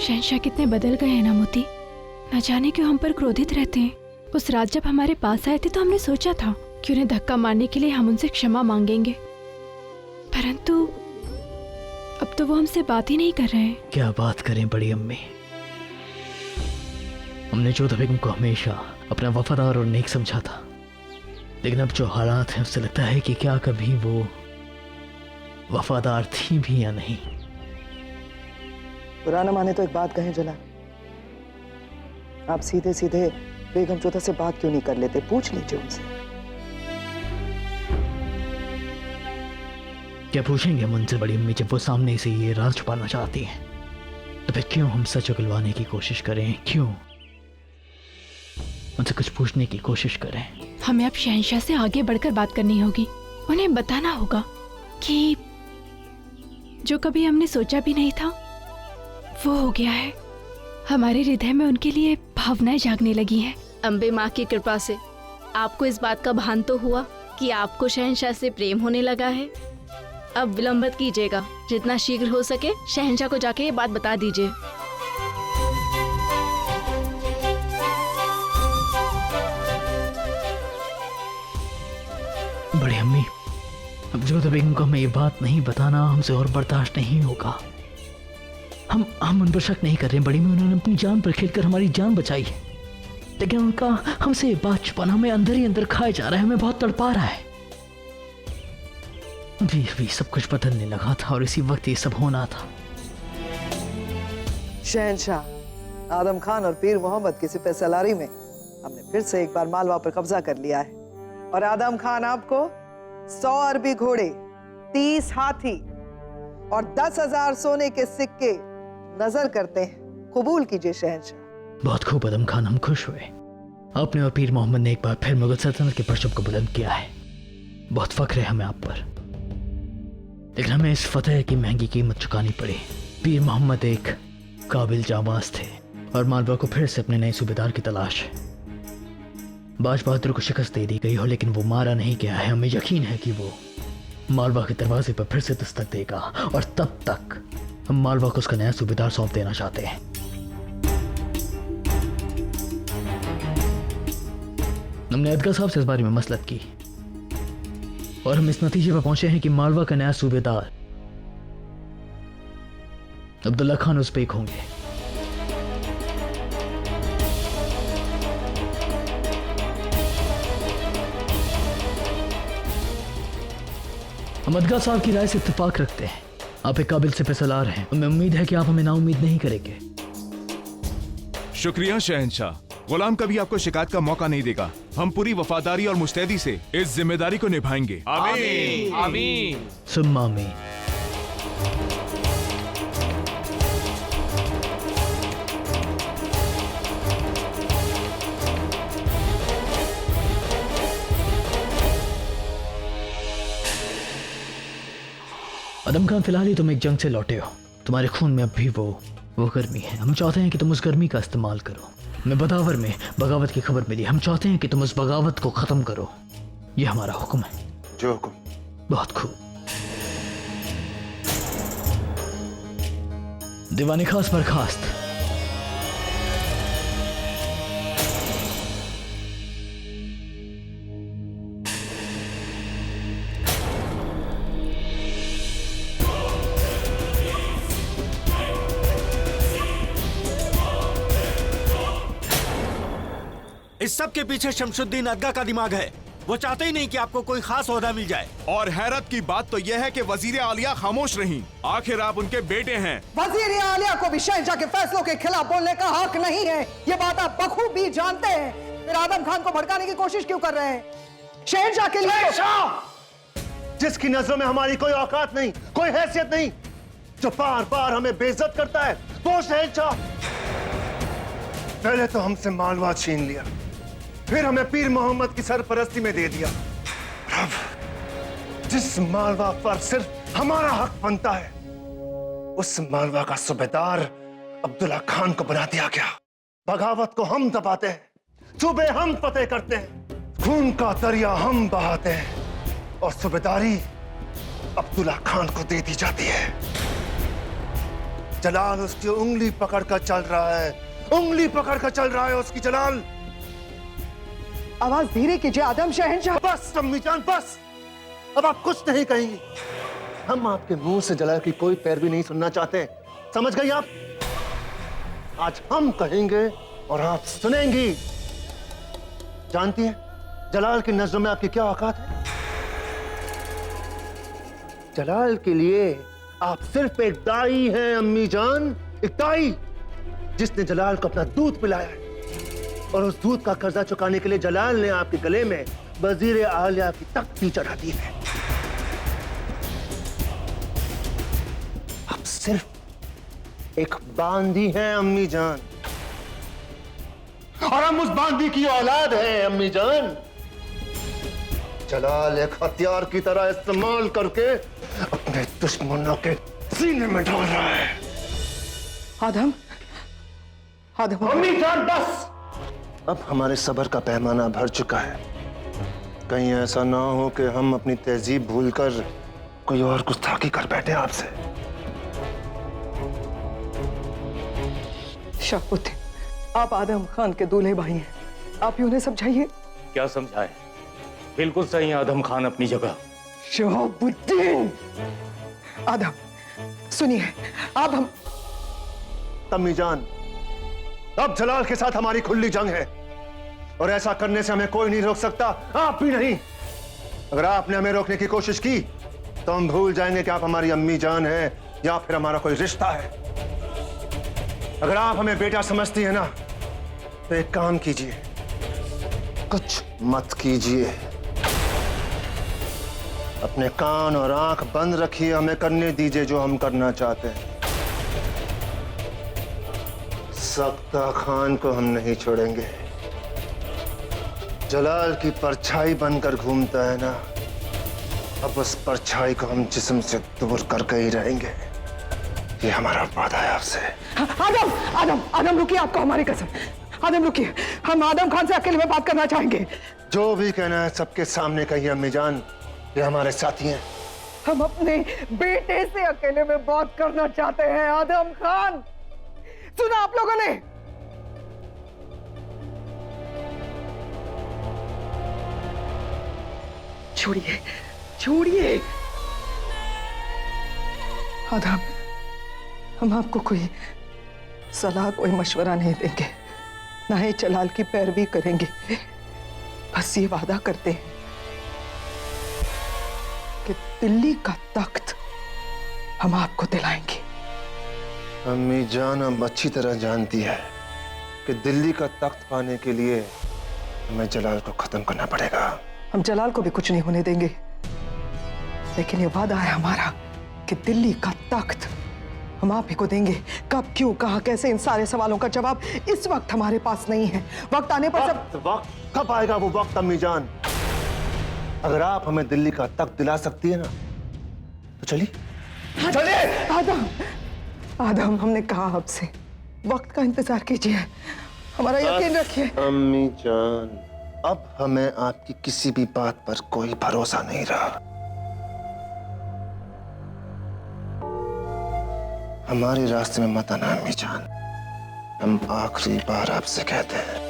शहंशाह कितने बदल गए हैं ना मोती। न जाने क्यों हम पर क्रोधित रहते हैं। उस रात जब हमारे पास आए थे तो हमने सोचा था कि उन्हें धक्का मारने के लिए हम उनसे क्षमा मांगेंगे, परंतु अब तो वो हमसे बात ही नहीं कर रहे हैं। क्या बात करें बड़ी अम्मी, हमने जोधा बेगम को हमेशा अपना वफादार और नेक समझा था, लेकिन अब जो हालात हैं उससे लगता है कि क्या कभी वो वफादार थी भी या नहीं। पुराना माने तो एक बात कहें जला, आप सीधे सीधे बेगम जोधा से बात क्यों नहीं कर लेते? पूछ लीजिए उनसे। क्या पूछेंगे हम उनसे बड़ी अम्मी? जब वो सामने से ये राज छुपाना चाहती हैं तो फिर क्यों हम सच उगलवाने की कोशिश करें? क्यों उनसे कुछ पूछने की कोशिश करें? हमें अब शहंशाह से आगे बढ़कर बात करनी होगी। उन्हें बताना होगा कि जो कभी हमने सोचा भी नहीं था वो हो गया है। हमारे हृदय में उनके लिए भावनाएं जागने लगी हैं। अम्बे माँ की कृपा से आपको इस बात का भान तो हुआ कि आपको शहंशाह से प्रेम होने लगा है। अब विलंब मत कीजिएगा, जितना शीघ्र हो सके शहंशाह को जाके ये बात बता दीजिए। बड़ी अम्मी, अब जोधा बेगम को हमें ये बात नहीं बताना हमसे और बर्दाश्त नहीं होगा। हम उन पर शक नहीं कर रहे बड़ी अम्मी, उन्होंने अपनी जान पर खेलकर हमारी जान बचाई है, लेकिन उनका हमसे ये बात छुपाना हमें अंदर ही अंदर खाए जा रहा है, हमें बहुत तड़पा रहा है। अभी सब कुछ बदलने लगा था और इसी वक्त ये सब होना था। शहंशाह आदम खान और पीर मोहम्मद की सिपह सलारी में हमने फिर से एक बार मालवा पर कब्जा कर लिया है, और आदम खान आपको 100 अरबी घोड़े, 30 हाथी और 10,000 सोने के सिक्के नजर करते हैं। कबूल कीजिए शहंशाह। बहुत खूब आदम खान, हम खुश हुए। आपने और पीर मोहम्मद ने एक बार फिर मुगल सल्तनत के परचम को बुलंद किया है। बहुत फख्र है हमें आप पर, लेकिन हमें इस फतेह की महंगी कीमत चुकानी पड़ी। पीर मोहम्मद एक काबिल जाबाज थे और मालवा को फिर से अपने नए सूबेदार की तलाश है। बाज बहादुर को शिकस्त दे दी गई हो, लेकिन वो मारा नहीं गया है। हमें यकीन है कि वो मालवा के दरवाजे पर फिर से दस्तक देगा, और तब तक हम मालवा को उसका नया सूबेदार सौंप देना चाहते हैं। हमने अदगा साहब से इस बारे में मसलत की और हम इस नतीजे पर पहुंचे हैं कि मालवा का नया सूबेदार अब्दुल्ला खान उज़्बेक होंगे। हम अदगा साहब की राय से इत्तेफाक रखते हैं। आप एक काबिल सिपह सलार हैं, हमें उम्मीद है कि आप हमें नाउम्मीद नहीं करेंगे। शुक्रिया शहंशाह, गुलाम कभी आपको शिकायत का मौका नहीं देगा। हम पूरी वफादारी और मुस्तैदी से इस जिम्मेदारी को निभाएंगे। आमीन आमीन सुम्मा आमीन। आदम खान, फिलहाल ही तुम एक जंग से लौटे हो, तुम्हारे खून में अब भी वो गर्मी है। हम चाहते हैं कि तुम उस गर्मी का इस्तेमाल करो। हमें बदावर में बगावत की खबर मिली, हम चाहते हैं कि तुम उस बगावत को खत्म करो। ये हमारा हुक्म है। जो हुक्म। बहुत खूब। दीवानी खास बर्खास्त। इस सब के पीछे शमशुद्दीन अदगा का दिमाग है। वो चाहते ही नहीं कि आपको कोई खास ओहदा मिल जाए। और हैरत की बात तो यह है कि वजीर आलिया खामोश रहीं। आखिर आप उनके बेटे हैं। वजीर आलिया को भी शहंशाह के फैसलों के खिलाफ बोलने का हक नहीं है, ये बात आप बखूबी जानते हैं। फिर आदम खान को भड़काने की कोशिश क्यों कर रहे हैं? शहंशाह के लिए जिसकी नजरों में हमारी कोई औकात नहीं, कोई हैसियत नहीं, जो बार बार हमें बेइज्जत करता है, वो शहंशाह। पहले तो हमसे मालवा छीन लिया, फिर हमें पीर मोहम्मद की सरपरस्ती में दे दिया। अब जिस मालवा पर सिर्फ हमारा हक बनता है, उस मालवा का सूबेदार अब्दुल्ला खान को बना दिया गया। बगावत को हम दबाते हैं, सूबे हम फतेह करते हैं, खून का दरिया हम बहाते हैं, और सूबेदारी अब्दुल्ला खान को दे दी जाती है। जलाल उसकी उंगली पकड़कर चल रहा है, उंगली पकड़कर चल रहा है उसकी जलाल। आवाज धीरे कीजिए आदम शहंशाह। बस अम्मी जान बस, अब आप कुछ नहीं कहेंगी। हम आपके मुंह से जलाल की कोई पैरवी नहीं सुनना चाहते, समझ गई आप? आज हम कहेंगे और आप सुनेंगी। जानती हैं जलाल की नजरों में आपकी क्या औकात है? जलाल के लिए आप सिर्फ एक दाई हैं अम्मी जान, एक दाई जिसने जलाल को अपना दूध पिलाया है, और उस दूध का कर्जा चुकाने के लिए जलाल ने आपके गले में वजीर आलिया की तख्ती चढ़ा दी है। आप सिर्फ एक बांदी हैं अम्मी जान, और हम उस बांदी की औलाद हैं अम्मी जान। जलाल एक हथियार की तरह इस्तेमाल करके अपने दुश्मनों के सीने में डाल रहा है। आदम, आदम। अम्मी जान बस, अब हमारे सब्र का पैमाना भर चुका है। कहीं ऐसा ना हो कि हम अपनी तहजीब भूलकर कोई और गुस्ताखी कर बैठे आपसे। शाहबुद्दीन, आप आदम खान के दूल्हे भाई हैं, आप ही उन्हें समझाइए। क्या समझाए? बिल्कुल सही है आदम खान अपनी जगह। शहाबुद्दीन, आदम सुनिए, आप हम अम्मी जान, अब जलाल के साथ हमारी खुली जंग है, और ऐसा करने से हमें कोई नहीं रोक सकता, आप भी नहीं। अगर आपने हमें रोकने की कोशिश की तो हम भूल जाएंगे कि आप हमारी अम्मी जान है या फिर हमारा कोई रिश्ता है। अगर आप हमें बेटा समझती है ना, तो एक काम कीजिए, कुछ मत कीजिए, अपने कान और आंख बंद रखिए, हमें करने दीजिए जो हम करना चाहते हैं। सक्ता खान को हम नहीं छोड़ेंगे। जलाल की परछाई बनकर घूमता है ना, अब उस परछाई को हम जिस्म से दूर करके ही रहेंगे। ये हमारा वादा है आपसे। आदम, आदम, आदम रुकिए, आपको हमारी कसम। आदम रुकिए, हम आदम खान से अकेले में बात करना चाहेंगे। जो भी कहना है सबके सामने कहिए अम्मी जान, ये हमारे साथी हैं। हम अपने बेटे से अकेले में बात करना चाहते हैं आदम खान। सुना आप लोगों ने? छोड़िए, छोड़िए आदम, हम आपको कोई सलाह, कोई मशवरा नहीं देंगे, ना ही जलाल की पैरवी करेंगे। बस ये वादा करते हैं कि दिल्ली का तख्त हम आपको दिलाएंगे। अम्मी जान अब अच्छी तरह जानती है कि दिल्ली का तख्त पाने के लिए हमें जलाल को खत्म करना पड़ेगा। हम जलाल को भी कुछ नहीं होने देंगे, लेकिन ये वादा है हमारा कि दिल्ली का तख्त हम आप ही को देंगे। कब, क्यों, कहां, कैसे, इन सारे सवालों का जवाब इस वक्त हमारे पास नहीं है। वक्त आने पर सब वक्त कब आएगा वो वक्त अम्मी जान? अगर आप हमें दिल्ली का तख्त दिला सकती है ना, तो चलिए चलिए। आदम, आदम, हमने कहा आपसे वक्त का इंतजार कीजिए, हमारा यकीन रखिए। अम्मी जान, अब हमें आपकी किसी भी बात पर कोई भरोसा नहीं रहा। हमारे रास्ते में मत आना अम्मी जान, हम आखिरी बार आपसे कहते हैं।